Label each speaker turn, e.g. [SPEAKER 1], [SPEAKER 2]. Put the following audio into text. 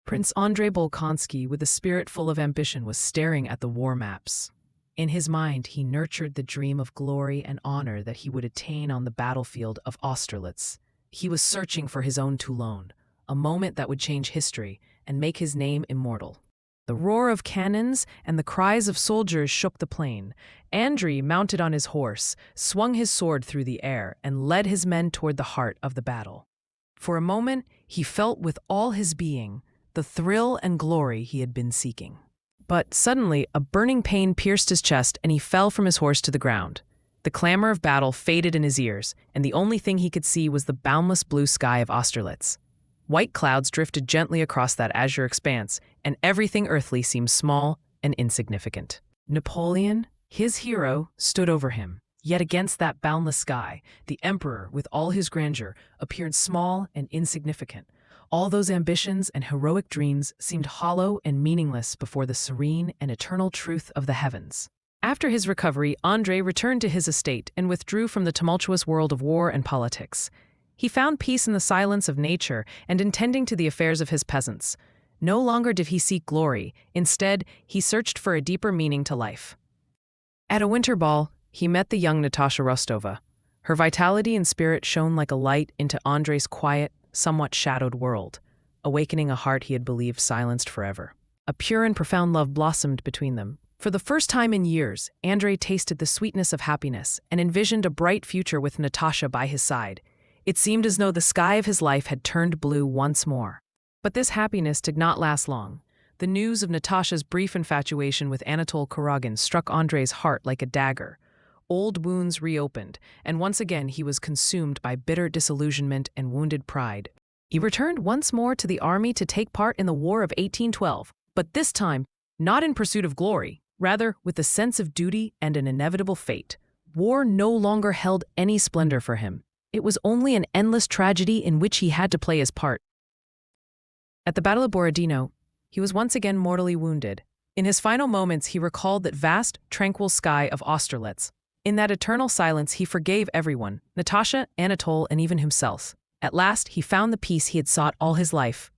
[SPEAKER 1] Prince Andrei Bolkonsky, with a spirit full of ambition, was staring at the war maps. In his mind, he nurtured the dream of glory and honor that he would attain on the battlefield of Austerlitz. He was searching for his own Toulon, a moment that would change history and make his name immortal. The roar of cannons and the cries of soldiers shook the plain. Andrei, mounted on his horse, swung his sword through the air and led his men toward the heart of the battle. For a moment, he felt with all his being the thrill and glory he had been seeking. But suddenly, a burning pain pierced his chest and he fell from his horse to the ground. The clamor of battle faded in his ears, and the only thing he could see was the boundless blue sky of Austerlitz. White clouds drifted gently across that azure expanse, and everything earthly seemed small and insignificant. Napoleon, his hero, stood over him. Yet against that boundless sky, the emperor, with all his grandeur, appeared small and insignificant. All those ambitions and heroic dreams seemed hollow and meaningless before the serene and eternal truth of the heavens. After his recovery, Andrei returned to his estate and withdrew from the tumultuous world of war and politics. He found peace in the silence of nature and in tending to the affairs of his peasants. No longer did he seek glory. Instead, he searched for a deeper meaning to life. At a winter ball, he met the young Natasha Rostova. Her vitality and spirit shone like a light into Andrei's quiet, somewhat shadowed world, awakening a heart he had believed silenced forever. A pure and profound love blossomed between them. For the first time in years, Andrei tasted the sweetness of happiness and envisioned a bright future with Natasha by his side. It seemed as though the sky of his life had turned blue once more. But this happiness did not last long. The news of Natasha's brief infatuation with Anatol Kuragin struck Andrei's heart like a dagger. Old wounds reopened, and once again he was consumed by bitter disillusionment and wounded pride. He returned once more to the army to take part in the War of 1812, but this time, not in pursuit of glory, rather with a sense of duty and an inevitable fate. War no longer held any splendor for him. It was only an endless tragedy in which he had to play his part. At the Battle of Borodino, he was once again mortally wounded. In his final moments, he recalled that vast, tranquil sky of Austerlitz. In that eternal silence, he forgave everyone, Natasha, Anatol, and even himself. At last, he found the peace he had sought all his life.